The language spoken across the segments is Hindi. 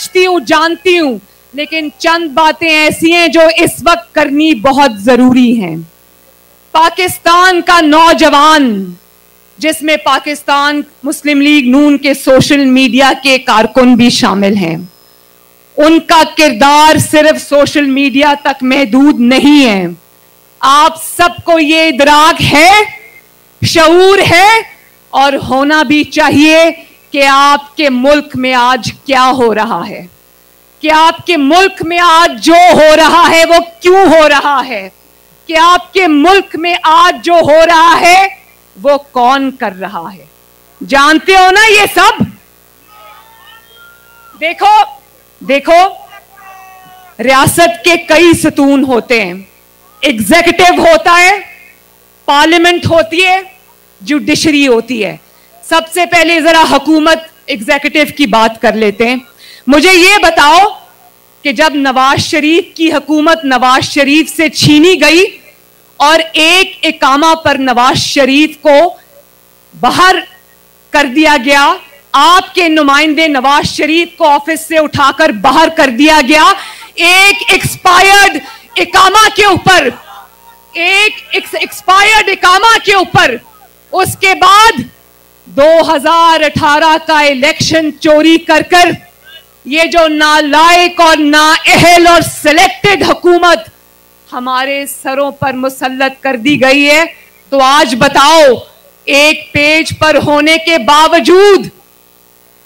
समझती हूं, जानती हूं, लेकिन चंद बातें ऐसी हैं जो इस वक्त करनी बहुत जरूरी हैं। पाकिस्तान का नौजवान, जिसमें पाकिस्तान मुस्लिम लीग नून के सोशल मीडिया के कारकुन भी शामिल हैं, उनका किरदार सिर्फ सोशल मीडिया तक महदूद नहीं है। आप सबको ये इदराक है, शऊर है और होना भी चाहिए कि आपके मुल्क में आज क्या हो रहा है, कि आपके मुल्क में आज जो हो रहा है वो क्यों हो रहा है, कि आपके मुल्क में आज जो हो रहा है वो कौन कर रहा है। जानते हो ना ये सब? देखो देखो, रियासत के कई सतून होते हैं। एग्जीक्यूटिव होता है, पार्लियामेंट होती है, जुडिशरी होती है। सबसे पहले जरा हुकूमत एग्जीक्यूटिव की बात कर लेते हैं। मुझे यह बताओ कि जब नवाज शरीफ की हुकूमत नवाज शरीफ से छीनी गई और एक इकामा पर नवाज शरीफ को बाहर कर दिया गया, आपके नुमाइंदे नवाज शरीफ को ऑफिस से उठाकर बाहर कर दिया गया एक एक्सपायर्ड इकामा के ऊपर, एक्सपायर्ड इकामा के ऊपर। उसके बाद 2018 का इलेक्शन चोरी कर ये जो नालायक और नाअहल और सिलेक्टेड हुकूमत हमारे सरों पर मुसल्लत कर दी गई है। तो आज बताओ, एक पेज पर होने के बावजूद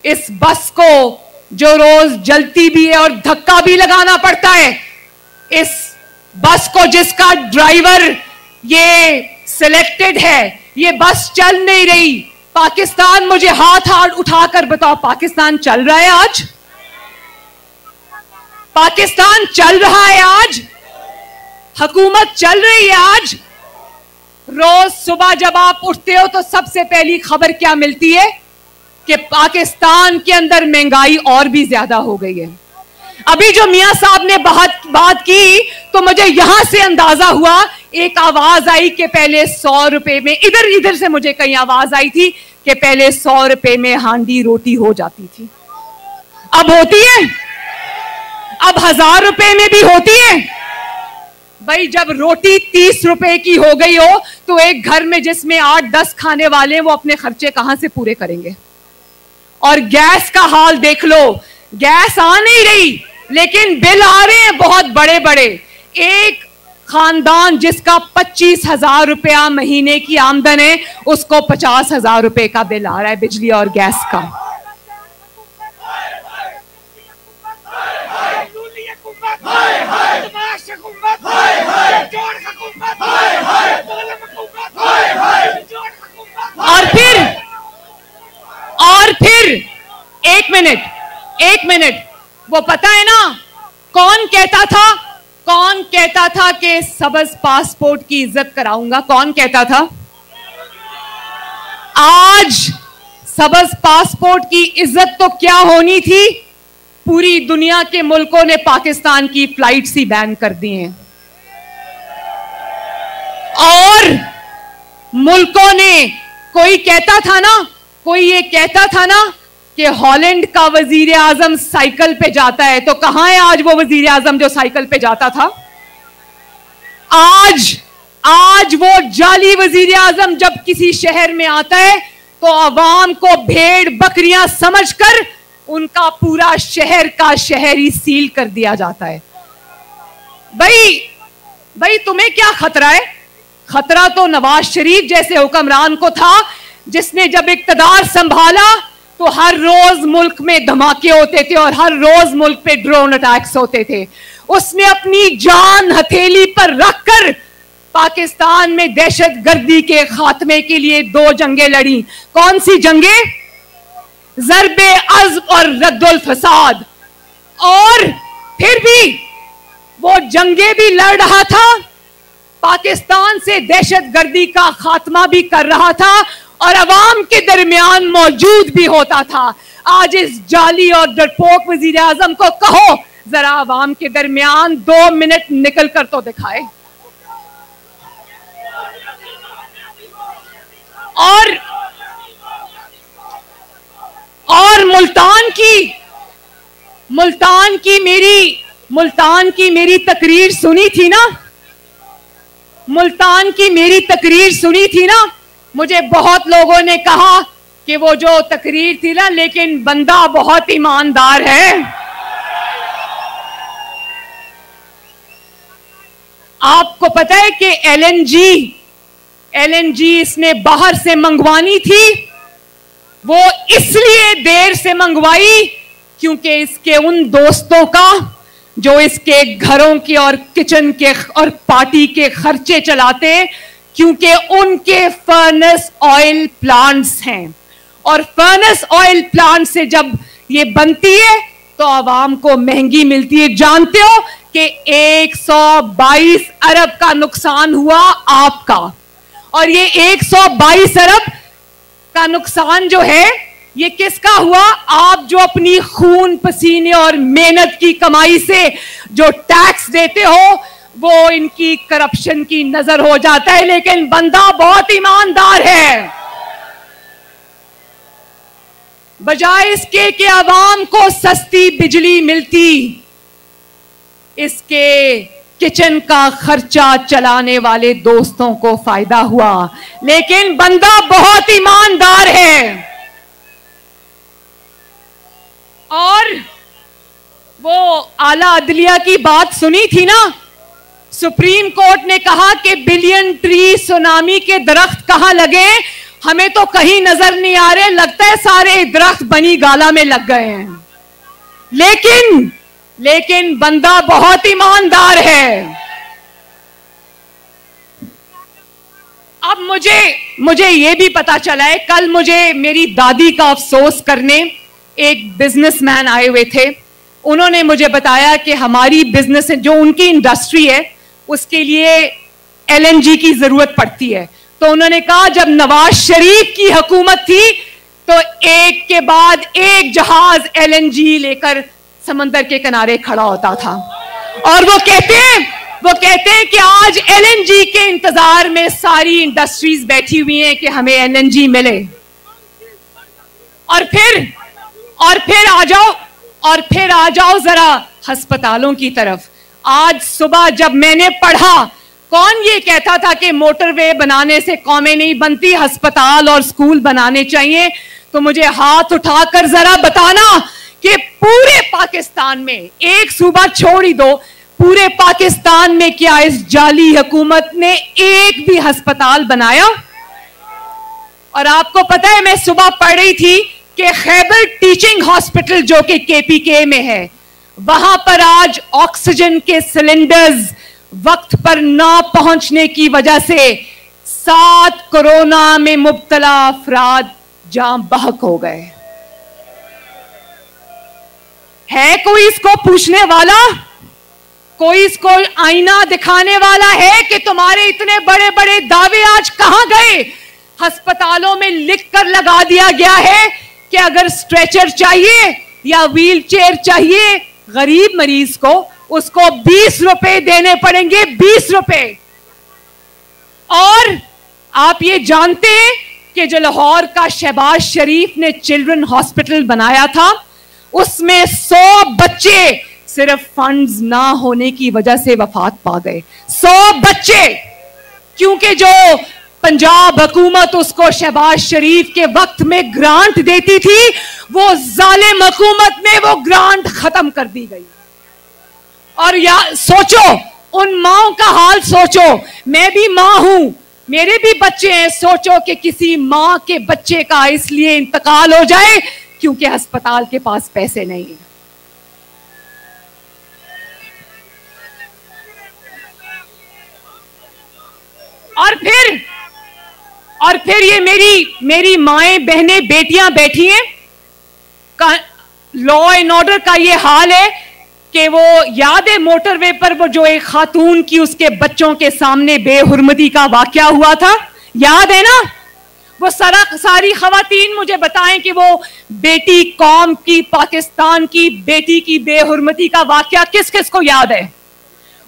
इस बस को जो रोज जलती भी है और धक्का भी लगाना पड़ता है, इस बस को जिसका ड्राइवर ये सिलेक्टेड है, ये बस चल नहीं रही। पाकिस्तान, मुझे हाथ उठाकर बताओ, पाकिस्तान चल रहा है आज? पाकिस्तान चल रहा है आज? हुकूमत चल रही है आज? रोज सुबह जब आप उठते हो तो सबसे पहली खबर क्या मिलती है कि पाकिस्तान के अंदर महंगाई और भी ज्यादा हो गई है। अभी जो मियां साहब ने बात की तो मुझे यहां से अंदाजा हुआ, एक आवाज आई कि पहले 100 रुपए में, इधर से मुझे कहीं आवाज आई थी कि पहले 100 रुपए में हांडी रोटी हो जाती थी। अब होती है? अब 1000 रुपए में भी होती है? भाई, जब रोटी 30 रुपए की हो गई हो तो एक घर में जिसमें 8-10 खाने वाले हैं वो अपने खर्चे कहां से पूरे करेंगे? और गैस का हाल देख लो, गैस आ नहीं रही लेकिन बिल आ रहे हैं बहुत बड़े बड़े। एक खानदान जिसका 25,000 रुपया महीने की आमदन है, उसको 50,000 रुपए का बिल आ रहा है बिजली और गैस का। और फिर एक मिनट, वो पता है ना कौन कहता था कि सबज पासपोर्ट की इज्जत कराऊंगा? कौन कहता था? आज सबज पासपोर्ट की इज्जत तो क्या होनी थी, पूरी दुनिया के मुल्कों ने पाकिस्तान की फ्लाइट्स ही बैन कर दी हैं। और मुल्कों ने, कोई ये कहता था ना कि हॉलैंड का वजीर आजम साइकिल पे जाता है, तो कहां है आज वो वजीर आजम जो साइकिल पे जाता था? आज वो जाली वजीर आजम जब किसी शहर में आता है तो अवाम को भेड़ बकरियां समझकर उनका पूरा शहर का शहर ही सील कर दिया जाता है। भाई तुम्हें क्या खतरा है? खतरा तो नवाज शरीफ जैसे हुक्मरान को था, जिसने जब इक्तदार संभाला तो हर रोज मुल्क में धमाके होते थे और हर रोज मुल्क पे ड्रोन अटैक्स होते थे। उसने अपनी जान हथेली पर रखकर पाकिस्तान में दहशतगर्दी के खात्मे के लिए 2 जंगें लड़ी। कौन सी जंगें? ज़र्बे अज़्ब और रद्दुल फसाद। और फिर भी वो जंगें भी लड़ रहा था, पाकिस्तान से दहशतगर्दी का खात्मा भी कर रहा था और अवाम के दरमियान मौजूद भी होता था। आज इस जाली और डरपोक वजीर आजम को कहो जरा अवाम के दरमियान 2 मिनट निकल कर तो दिखाए। और मुल्तान की मुल्तान की मेरी तकरीर सुनी थी ना, मुल्तान की मेरी तकरीर सुनी थी ना। मुझे बहुत लोगों ने कहा कि वो जो तकरीर थी ना, लेकिन बंदा बहुत ईमानदार है। आपको पता है कि एलएनजी इसने बाहर से मंगवानी थी। वो इसलिए देर से मंगवाई क्योंकि इसके उन दोस्तों का जो इसके घरों के और किचन के और पार्टी के खर्चे चलाते, क्योंकि उनके फर्नेस ऑयल प्लांट्स हैं, और फर्नेस ऑयल प्लांट से जब ये बनती है तो आवाम को महंगी मिलती है। जानते हो कि 122 अरब का नुकसान हुआ आपका, और ये 122 अरब का नुकसान जो है ये किसका हुआ? आप जो अपनी खून पसीने और मेहनत की कमाई से जो टैक्स देते हो वो इनकी करप्शन की नजर हो जाता है, लेकिन बंदा बहुत ईमानदार है। बजाय इसके कि आवाम को सस्ती बिजली मिलती, इसके किचन का खर्चा चलाने वाले दोस्तों को फायदा हुआ, लेकिन बंदा बहुत ईमानदार है। और वो आला अदलिया की बात सुनी थी ना, सुप्रीम कोर्ट ने कहा कि बिलियन ट्री सुनामी के दरख्त कहां लगे, हमें तो कहीं नजर नहीं आ रहे, लगता है सारे दरख्त बनी गाला में लग गए हैं। लेकिन बंदा बहुत ईमानदार है। अब मुझे ये भी पता चला है, कल मुझे मेरी दादी का अफसोस करने एक बिजनेसमैन आए हुए थे। उन्होंने मुझे बताया कि हमारी बिजनेस जो उनकी इंडस्ट्री है उसके लिए एलएनजी की जरूरत पड़ती है। तो उन्होंने कहा जब नवाज शरीफ की हुकूमत थी तो एक के बाद एक जहाज एलएनजी लेकर समंदर के किनारे खड़ा होता था, और वो कहते हैं कि आज एलएनजी के इंतजार में सारी इंडस्ट्रीज बैठी हुई हैं कि हमें एलएनजी मिले। और फिर आ जाओ जरा अस्पतालों की तरफ। आज सुबह जब मैंने पढ़ा, कौन ये कहता था कि मोटरवे बनाने से कौमें नहीं बनती, अस्पताल और स्कूल बनाने चाहिए, तो मुझे हाथ उठाकर जरा बताना कि पूरे पाकिस्तान में, एक सूबा छोड़ ही दो, पूरे पाकिस्तान में क्या इस जाली हुकूमत ने एक भी अस्पताल बनाया? और आपको पता है, मैं सुबह पढ़ रही थी कि खैबर टीचिंग हॉस्पिटल जो कि केपीके में है, वहां पर आज ऑक्सीजन के सिलेंडर्स वक्त पर ना पहुंचने की वजह से 7 कोरोना में मुब्तला अफराद जान बहक हो गए। है कोई इसको पूछने वाला? कोई इसको आईना दिखाने वाला है कि तुम्हारे इतने बड़े बड़े दावे आज कहां गए? अस्पतालों में लिखकर लगा दिया गया है कि अगर स्ट्रेचर चाहिए या व्हील चेयर चाहिए गरीब मरीज को, उसको 20 रुपए देने पड़ेंगे, 20 रुपए। और आप ये जानते हैं कि जो लाहौर का शहबाज शरीफ ने चिल्ड्रन हॉस्पिटल बनाया था, उसमें 100 बच्चे सिर्फ फंड्स ना होने की वजह से वफात पा गए। 100 बच्चे, क्योंकि जो पंजाब हुकूमत उसको शहबाज शरीफ के वक्त में ग्रांट देती थी, वो जालिम हुकूमत में वो ग्रांट खत्म कर दी गई। और सोचो, उन माओं का हाल सोचो। मैं भी मां हूं, मेरे भी बच्चे हैं। सोचो कि किसी मां के बच्चे का इसलिए इंतकाल हो जाए क्योंकि अस्पताल के पास पैसे नहीं है। और फिर ये मेरी माएं, बहनें, बेटियां बैठी हैं, लॉ एंड ऑर्डर का ये हाल है कि वो याद है मोटरवे पर वो जो एक खातून की उसके बच्चों के सामने बेहुरमती का वाकया हुआ था, याद है ना? वो सारी खवातीन मुझे बताएं कि वो बेटी कौम की, पाकिस्तान की बेटी की बेहुरमती का वाकया किस किस को याद है?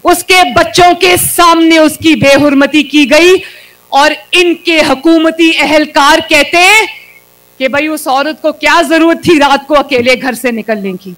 उसके बच्चों के सामने उसकी बेहुरमती की गई, और इनके हुकूमती एहलकार कहते हैं कि भाई उस औरत को क्या जरूरत थी रात को अकेले घर से निकलने की।